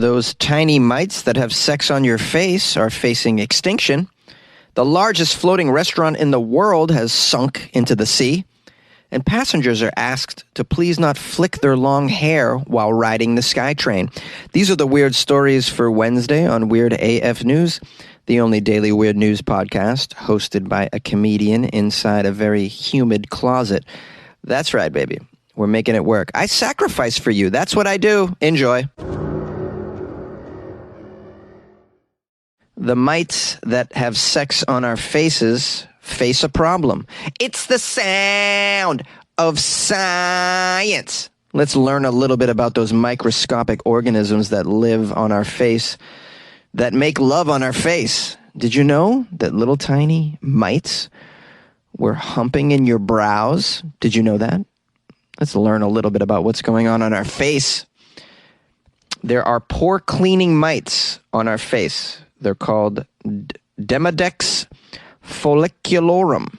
Those tiny mites that have sex on your face are facing extinction. The largest floating restaurant in the world has sunk into the sea. And passengers are asked to please not flick their long hair while riding the SkyTrain. These are the weird stories for Wednesday on Weird AF News, the only daily weird news podcast hosted by a comedian inside a very humid closet. That's right, baby. We're making it work. I sacrifice for you. That's what I do. Enjoy. The mites that have sex on our faces face a problem. It's the sound of science. Let's learn a little bit about those microscopic organisms that live on our face, that make love on our face. Did you know that little tiny mites were humping in your brows? Did you know that? Let's learn a little bit about what's going on our face. There are pore cleaning mites on our face. They're called Demodex folliculorum.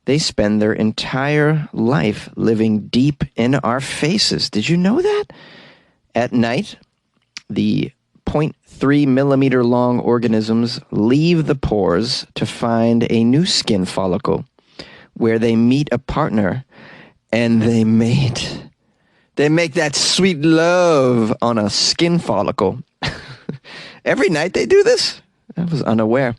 They spend their entire life living deep in our faces. Did you know that? At night, the 0.3 millimeter long organisms leave the pores to find a new skin follicle where they meet a partner and they mate. They make that sweet love on a skin follicle. Every night they do this? I was unaware.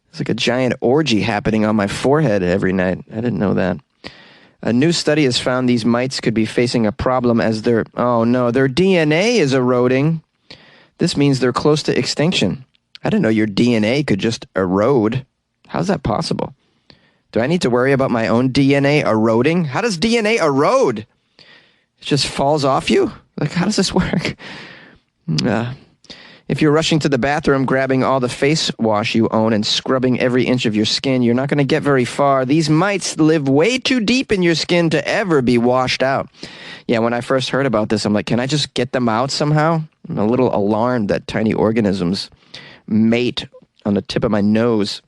It's like a giant orgy happening on my forehead every night. I didn't know that. A new study has found these mites could be facing a problem as their DNA is eroding. This means they're close to extinction. I didn't know your DNA could just erode. How's that possible? Do I need to worry about my own DNA eroding? How does DNA erode? It just falls off you? Like, how does this work? If you're rushing to the bathroom, grabbing all the face wash you own and scrubbing every inch of your skin, you're not going to get very far. These mites live way too deep in your skin to ever be washed out. Yeah, when I first heard about this, I'm like, can I just get them out somehow? I'm a little alarmed that tiny organisms mate on the tip of my nose.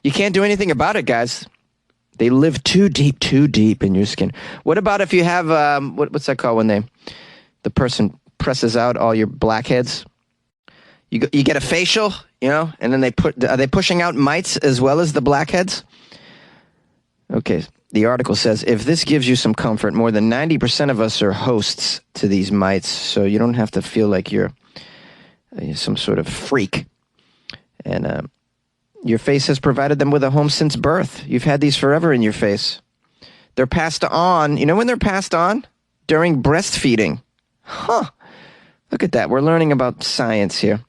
You can't do anything about it, guys. They live too deep in your skin. What about if you have, what's that called when the person presses out all your blackheads? You get a facial, and then are they pushing out mites as well as the blackheads? Okay, the article says, if this gives you some comfort, more than 90% of us are hosts to these mites, so you don't have to feel like you're some sort of freak. And your face has provided them with a home since birth. You've had these forever in your face. They're passed on. You know when they're passed on? During breastfeeding. Huh. Look at that. We're learning about science here.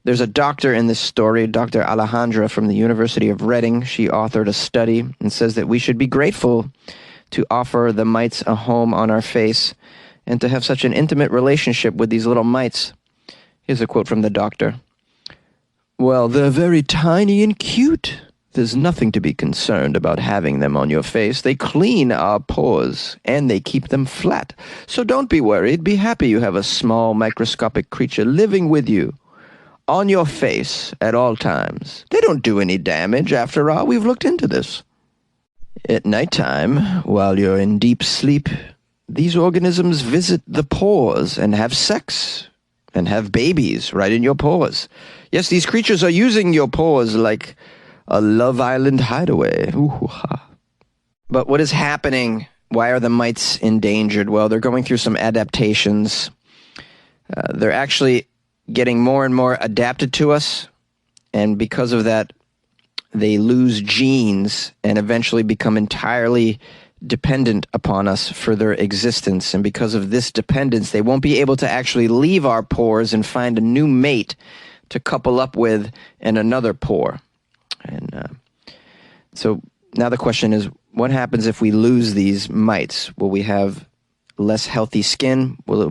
There's a doctor in this story, Dr. Alejandra from the University of Reading. She authored a study and says that we should be grateful to offer the mites a home on our face and to have such an intimate relationship with these little mites. Here's a quote from the doctor. Well, they're very tiny and cute. There's nothing to be concerned about having them on your face. They clean our pores, and they keep them flat. So don't be worried. Be happy you have a small microscopic creature living with you on your face at all times. They don't do any damage. After all, we've looked into this. At nighttime, while you're in deep sleep, these organisms visit the pores and have sex and have babies right in your pores. Yes, these creatures are using your pores like a Love Island hideaway. Ooh-ha. But what is happening? Why are the mites endangered? Well, they're going through some adaptations. They're actually getting more and more adapted to us, and because of that, they lose genes and eventually become entirely dependent upon us for their existence. And because of this dependence, they won't be able to actually leave our pores and find a new mate to couple up with in another pore. And so now the question is, what happens if we lose these mites? Will we have less healthy skin? Will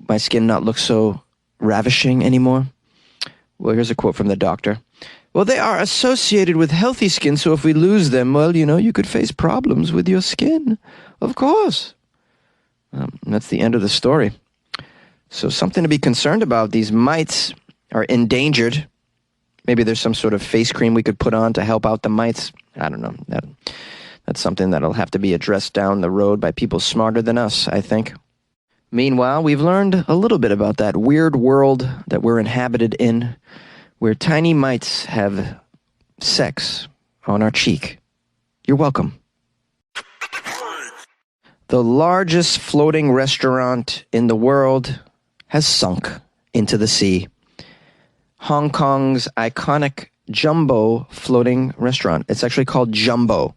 my skin not look so ravishing anymore? Well, here's a quote from the doctor. Well, they are associated with healthy skin, so if we lose them, well, you could face problems with your skin. Of course. That's the end of the story. So something to be concerned about. These mites are endangered. Maybe there's some sort of face cream we could put on to help out the mites. I don't know. That's something that'll have to be addressed down the road by people smarter than us, I think. Meanwhile, we've learned a little bit about that weird world that we're inhabited in, where tiny mites have sex on our cheek. You're welcome. The largest floating restaurant in the world has sunk into the sea. Hong Kong's iconic Jumbo floating restaurant. It's actually called Jumbo.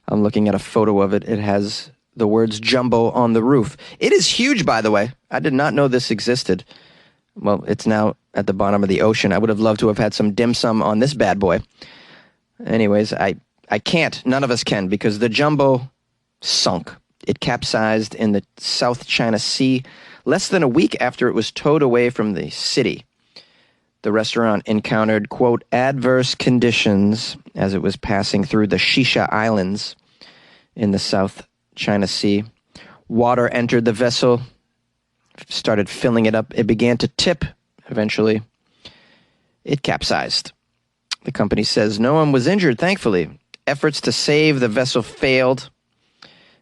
I'm looking at a photo of it. It has the words Jumbo on the roof. It is huge, by the way. I did not know this existed. Well, it's now at the bottom of the ocean. I would have loved to have had some dim sum on this bad boy. Anyways, I can't. None of us can, because the Jumbo sunk. It capsized in the South China Sea less than a week after it was towed away from the city. The restaurant encountered, quote, adverse conditions as it was passing through the Shisha Islands in the South China Sea. Water entered the vessel, started filling it up. It began to tip. Eventually, it capsized. The company says no one was injured, thankfully. Efforts to save the vessel failed,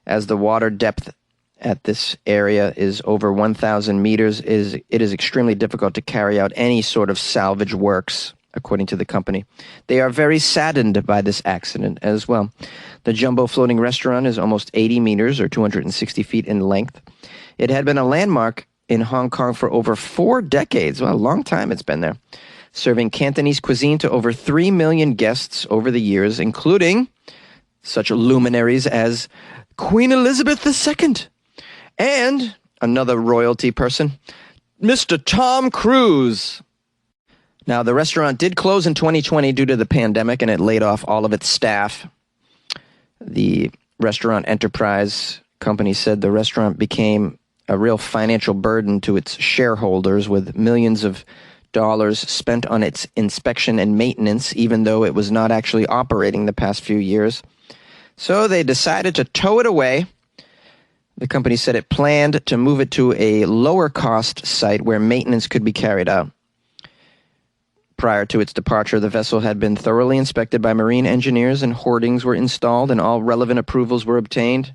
as the water depth at this area is over 1,000 meters. It is extremely difficult to carry out any sort of salvage works, according to the company. They are very saddened by this accident as well. The Jumbo floating restaurant is almost 80 meters or 260 feet in length. It had been a landmark in Hong Kong for over 4 decades. Well, a long time it's been there. Serving Cantonese cuisine to over 3 million guests over the years, including such luminaries as Queen Elizabeth II. And another royalty person, Mr. Tom Cruise. Now, the restaurant did close in 2020 due to the pandemic, and it laid off all of its staff. The restaurant enterprise company said the restaurant became a real financial burden to its shareholders, with millions of dollars spent on its inspection and maintenance, even though it was not actually operating the past few years. So they decided to tow it away. The company said it planned to move it to a lower-cost site where maintenance could be carried out. Prior to its departure, the vessel had been thoroughly inspected by marine engineers, and hoardings were installed, and all relevant approvals were obtained.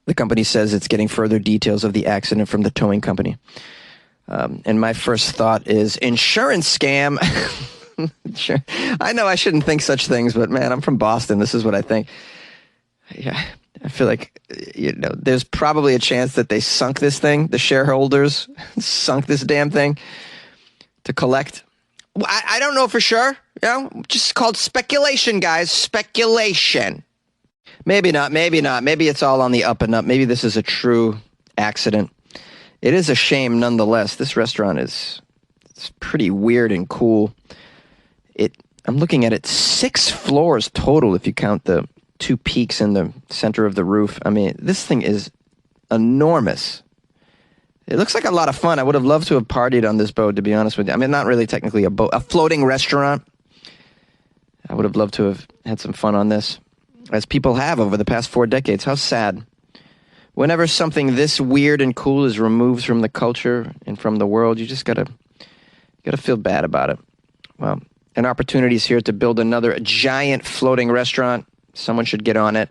The company says it's getting further details of the accident from the towing company. And my first thought is, insurance scam. Sure. I know I shouldn't think such things, but man, I'm from Boston. This is what I think. Yeah. I feel like, there's probably a chance that they sunk this thing. The shareholders sunk this damn thing to collect. I don't know for sure. Just called speculation, guys. Speculation. Maybe not. Maybe it's all on the up and up. Maybe this is a true accident. It is a shame nonetheless. This restaurant it's pretty weird and cool. I'm looking at it, 6 floors total if you count the 2 peaks in the center of the roof. I mean, this thing is enormous. It looks like a lot of fun. I would have loved to have partied on this boat, to be honest with you. I mean, not really technically a boat, a floating restaurant. I would have loved to have had some fun on this, as people have over the past 4 decades. How sad. Whenever something this weird and cool is removed from the culture and from the world, you just gotta feel bad about it. Well, an opportunity is here to build another giant floating restaurant. Someone should get on it.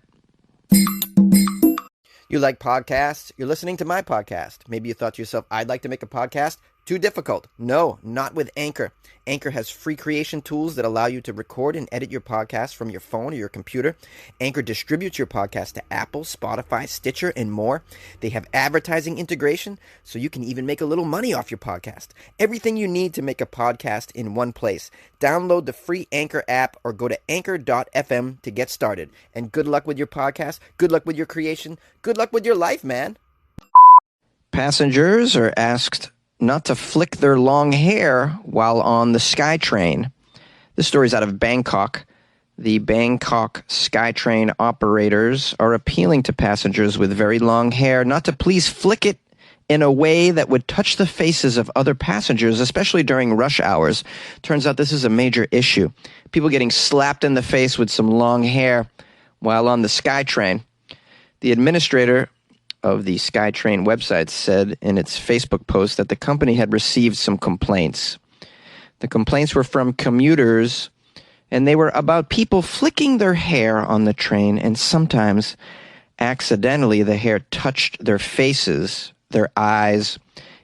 You like podcasts? You're listening to my podcast. Maybe you thought to yourself, I'd like to make a podcast. Too difficult. No, not with Anchor. Anchor has free creation tools that allow you to record and edit your podcast from your phone or your computer. Anchor distributes your podcast to Apple, Spotify, Stitcher, and more. They have advertising integration, so you can even make a little money off your podcast. Everything you need to make a podcast in one place. Download the free Anchor app or go to anchor.fm to get started. And good luck with your podcast. Good luck with your creation. Good luck with your life, man. Passengers are asked not to flick their long hair while on the SkyTrain. This story's out of Bangkok. The Bangkok SkyTrain operators are appealing to passengers with very long hair not to please flick it in a way that would touch the faces of other passengers, especially during rush hours. Turns out this is a major issue. People getting slapped in the face with some long hair while on the SkyTrain. The administrator of the SkyTrain website said in its Facebook post that the company had received some complaints. The complaints were from commuters, and they were about people flicking their hair on the train and sometimes accidentally the hair touched their faces, their eyes,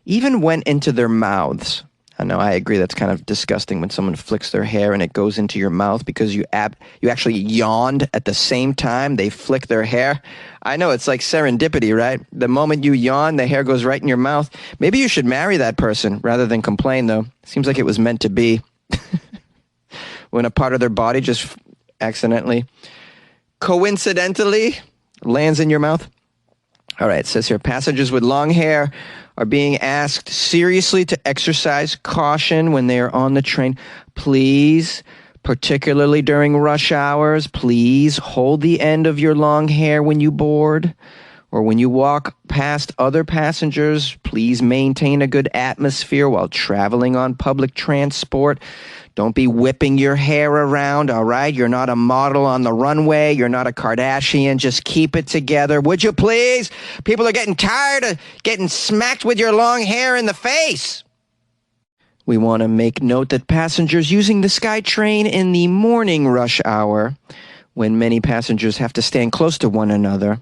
even went into their mouths. I know, I agree, that's kind of disgusting when someone flicks their hair and it goes into your mouth because you actually yawned at the same time they flick their hair. I know, it's like serendipity, right? The moment you yawn, the hair goes right in your mouth. Maybe you should marry that person rather than complain, though. Seems like it was meant to be. When a part of their body just accidentally, coincidentally, lands in your mouth. All right, it says here, passengers with long hair are being asked seriously to exercise caution when they are on the train. Please, particularly during rush hours, please hold the end of your long hair when you board or when you walk past other passengers. Please maintain a good atmosphere while traveling on public transport. Don't be whipping your hair around, all right? You're not a model on the runway. You're not a Kardashian. Just keep it together, would you please? People are getting tired of getting smacked with your long hair in the face. We want to make note that passengers using the SkyTrain in the morning rush hour, when many passengers have to stand close to one another,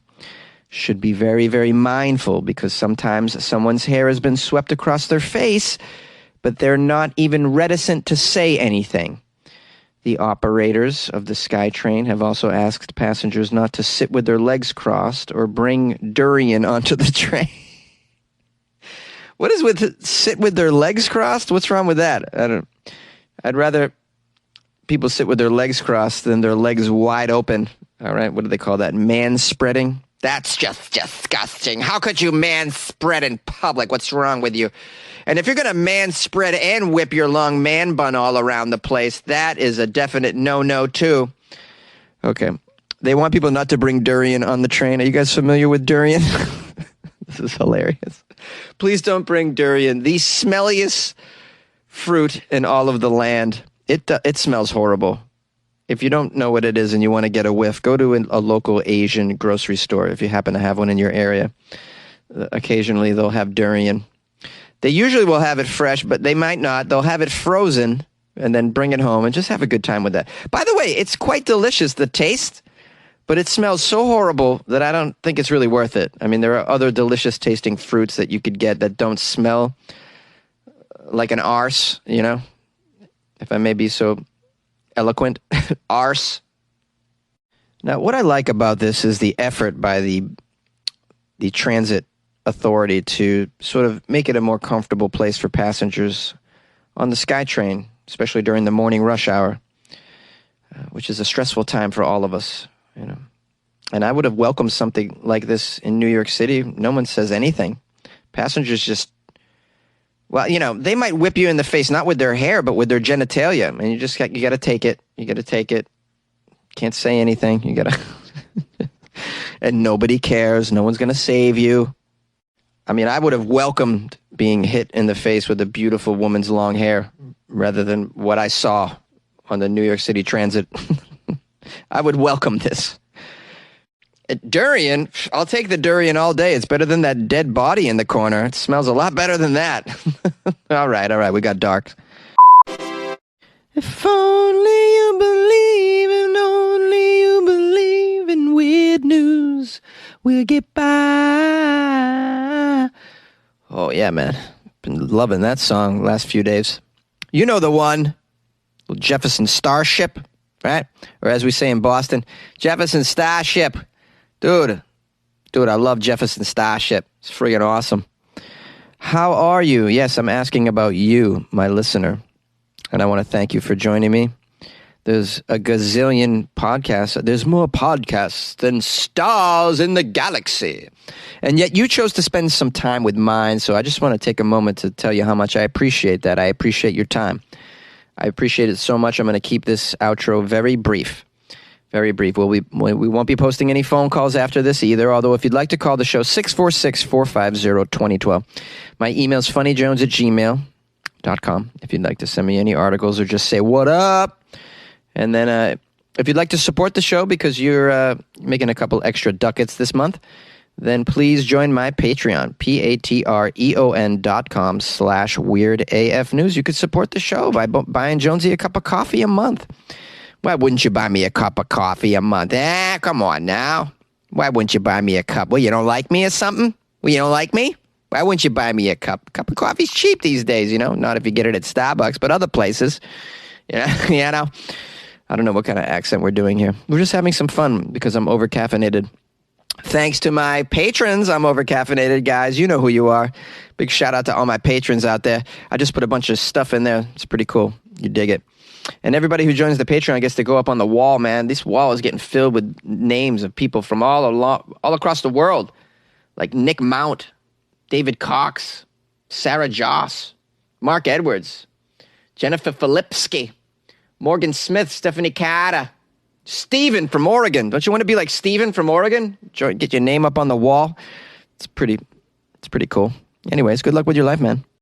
should be very, very mindful because sometimes someone's hair has been swept across their face, but they're not even reticent to say anything. The operators of the SkyTrain have also asked passengers not to sit with their legs crossed or bring durian onto the train. What is with sit with their legs crossed? What's wrong with that? I'd rather people sit with their legs crossed than their legs wide open. All right, what do they call that? Man-spreading? That's just disgusting. How could you man-spread in public? What's wrong with you? And if you're going to man-spread and whip your long man bun all around the place, that is a definite no-no, too. Okay. They want people not to bring durian on the train. Are you guys familiar with durian? This is hilarious. Please don't bring durian. The smelliest fruit in all of the land. It smells horrible. If you don't know what it is and you want to get a whiff, go to a local Asian grocery store if you happen to have one in your area. Occasionally, they'll have durian. They usually will have it fresh, but they might not. They'll have it frozen and then bring it home and just have a good time with that. By the way, it's quite delicious, the taste, but it smells so horrible that I don't think it's really worth it. I mean, there are other delicious tasting fruits that you could get that don't smell like an arse, you know, if I may be so eloquent. Arse. Now, what I like about this is the effort by the transit authority to sort of make it a more comfortable place for passengers on the SkyTrain, especially during the morning rush hour, which is a stressful time for all of us, you know. And I would have welcomed something like this in New York City. No one says anything. Passengers just, well, you know, they might whip you in the face, not with their hair, but with their genitalia. And you got to take it. You got to take it. Can't say anything. You got to, and nobody cares. No one's going to save you. I mean, I would have welcomed being hit in the face with a beautiful woman's long hair rather than what I saw on the New York City Transit. I would welcome this. Durian, I'll take the durian all day. It's better than that dead body in the corner. It smells a lot better than that. All right, we got dark. If only you believe and only you believe in weird news, we'll get by. Oh, yeah, man. Been loving that song last few days. You know the one. Jefferson Starship, right? Or as we say in Boston, Jefferson Starship. Dude, I love Jefferson Starship. It's friggin' awesome. How are you? Yes, I'm asking about you, my listener. And I want to thank you for joining me. There's a gazillion podcasts. There's more podcasts than stars in the galaxy. And yet you chose to spend some time with mine. So I just want to take a moment to tell you how much I appreciate that. I appreciate your time. I appreciate it so much. I'm going to keep this outro very brief. Very brief. We won't be posting any phone calls after this either, although if you'd like to call the show, 646-450-2012. My email's funnyjones@gmail.com if you'd like to send me any articles or just say, what up? And then if you'd like to support the show because you're making a couple extra ducats this month, then please join my Patreon, patreon.com/weirdafnews. You could support the show by buying Jonesy a cup of coffee a month. Why wouldn't you buy me a cup of coffee a month? Come on now. Why wouldn't you buy me a cup? Well, you don't like me or something? Well, you don't like me? Why wouldn't you buy me a cup? A cup of coffee's cheap these days, you know? Not if you get it at Starbucks, but other places. You know? I don't know what kind of accent we're doing here. We're just having some fun because I'm over-caffeinated. Thanks to my patrons, I'm over-caffeinated, guys. You know who you are. Big shout-out to all my patrons out there. I just put a bunch of stuff in there. It's pretty cool. You dig it. And everybody who joins the Patreon gets to go up on the wall, man. This wall is getting filled with names of people from all across the world, like Nick Mount, David Cox, Sarah Joss, Mark Edwards, Jennifer Filipski, Morgan Smith, Stephanie Carter, Steven from Oregon. Don't you want to be like Steven from Oregon? Get your name up on the wall. It's pretty cool. Anyways, good luck with your life, man.